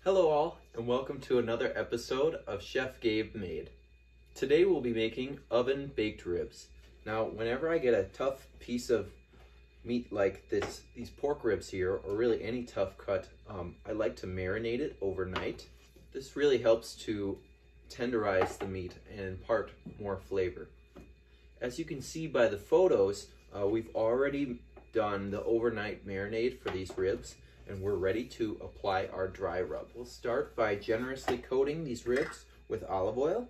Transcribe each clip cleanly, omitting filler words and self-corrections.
Hello all, and welcome to another episode of Chef Gabe Made. Today we'll be making oven baked ribs. Now, whenever I get a tough piece of meat like these pork ribs here, or really any tough cut, I like to marinate it overnight. This really helps to tenderize the meat and impart more flavor. As you can see by the photos, we've already done the overnight marinade for these ribs, and we're ready to apply our dry rub. We'll start by generously coating these ribs with olive oil.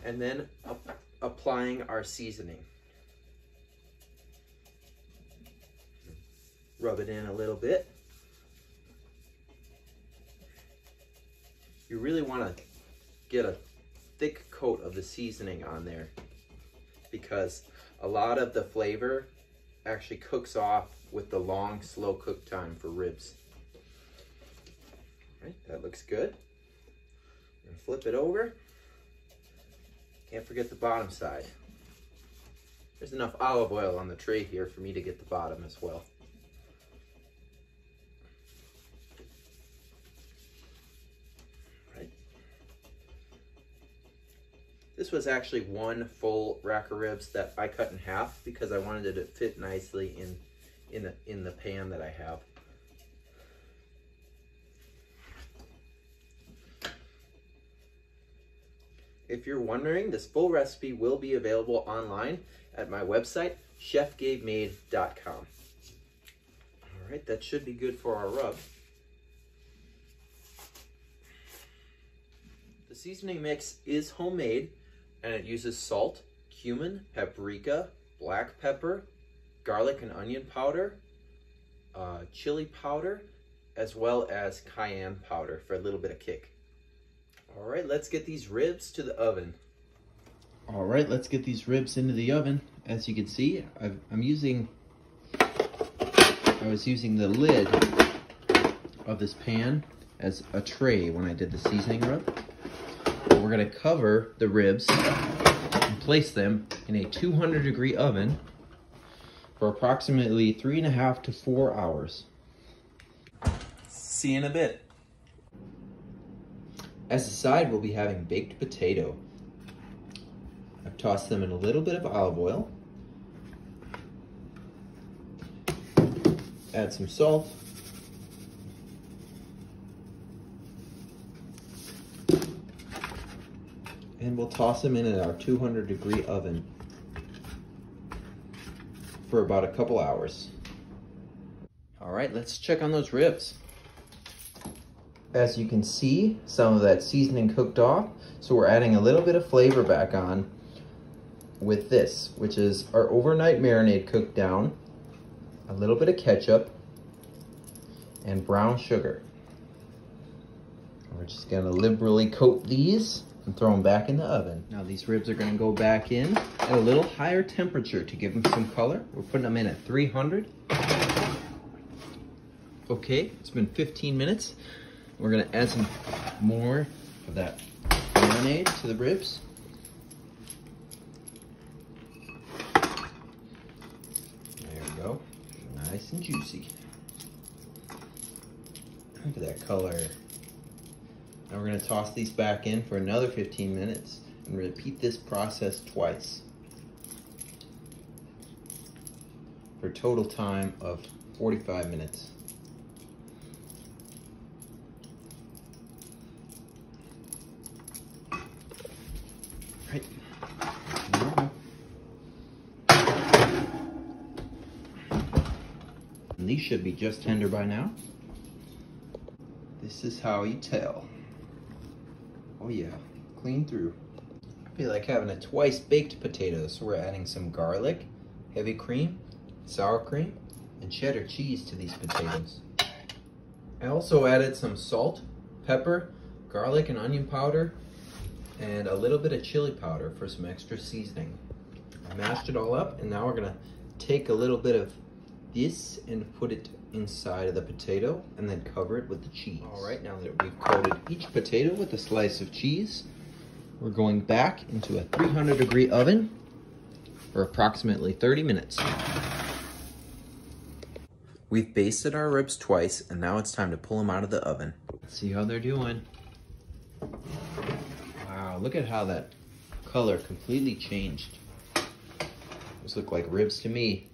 And then applying our seasoning. Rub it in a little bit. You really want to get a thick coat of the seasoning on there, because a lot of the flavor actually cooks off with the long, slow cook time for ribs. All right, that looks good. And flip it over. Can't forget the bottom side. There's enough olive oil on the tray here for me to get the bottom as well. This was actually one full rack of ribs that I cut in half because I wanted it to fit nicely in the pan that I have. If you're wondering, this full recipe will be available online at my website, ChefGabeMade.com. All right, that should be good for our rub. The seasoning mix is homemade, and it uses salt, cumin, paprika, black pepper, garlic and onion powder, chili powder, as well as cayenne powder for a little bit of kick. All right, let's get these ribs to the oven. All right, let's get these ribs into the oven. As you can see, I was using the lid of this pan as a tray when I did the seasoning rub. We're going to cover the ribs and place them in a 200-degree oven for approximately 3.5 to 4 hours. See you in a bit. As a side, we'll be having baked potato. I've tossed them in a little bit of olive oil. Add some salt. And we'll toss them in our 200-degree oven for about a couple hours. All right, let's check on those ribs. As you can see, some of that seasoning cooked off, so we're adding a little bit of flavor back on with this, which is our overnight marinade cooked down, a little bit of ketchup, and brown sugar. We're just gonna liberally coat these and throw them back in the oven. Now these ribs are gonna go back in at a little higher temperature to give them some color. We're putting them in at 300. Okay, it's been 15 minutes. We're gonna add some more of that marinade to the ribs. There we go, nice and juicy. Look at that color. Now we're going to toss these back in for another 15 minutes and repeat this process twice for a total time of 45 minutes. Right. And these should be just tender by now. This is how you tell. Oh yeah, clean through. I feel like having a twice baked potato, so we're adding some garlic, heavy cream, sour cream, and cheddar cheese to these potatoes. I also added some salt, pepper, garlic and onion powder, and a little bit of chili powder for some extra seasoning. I mashed it all up, and now we're gonna take a little bit of this and put it inside of the potato and then cover it with the cheese. All right, now that we've coated each potato with a slice of cheese, we're going back into a 300-degree oven for approximately 30 minutes. We've basted our ribs twice, and now it's time to pull them out of the oven. Let's see how they're doing. Wow, look at how that color completely changed. Those look like ribs to me.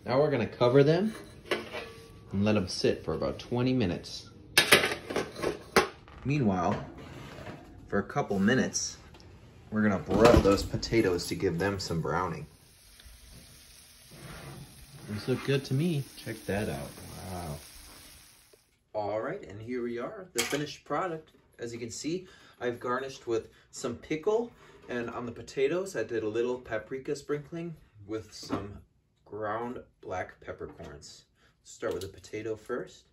Now we're gonna cover them and let them sit for about 20 minutes. Meanwhile, for a couple minutes, we're gonna broil those potatoes to give them some browning. These look good to me. Check that out. Wow. All right, and here we are, the finished product. As you can see, I've garnished with some pickle, and on the potatoes, I did a little paprika sprinkling with some ground black peppercorns. Start with the potato first.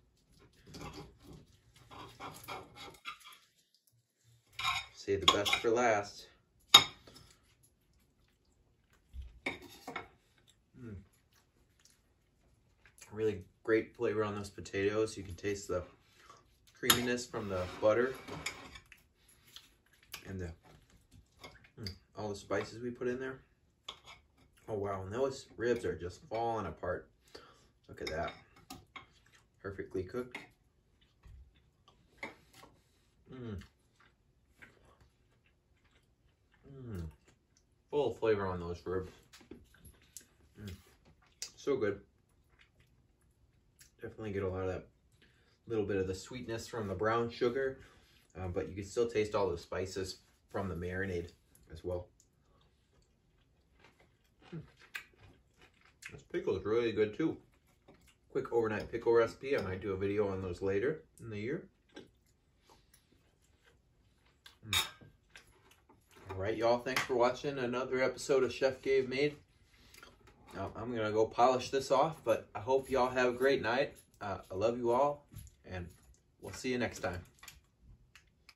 Save the best for last. Really great flavor on those potatoes. You can taste the creaminess from the butter and all the spices we put in there. Oh wow, and those ribs are just falling apart. Look at that. Perfectly cooked. Full flavor on those ribs. So good. Definitely get a lot of that little bit of the sweetness from the brown sugar, but you can still taste all the spices from the marinade as well. This pickle is really good too. Quick overnight pickle recipe. I might do a video on those later in the year. All right, y'all. Thanks for watching another episode of Chef Gabe Made. Now, I'm gonna go polish this off, but I hope y'all have a great night. I love you all, and we'll see you next time.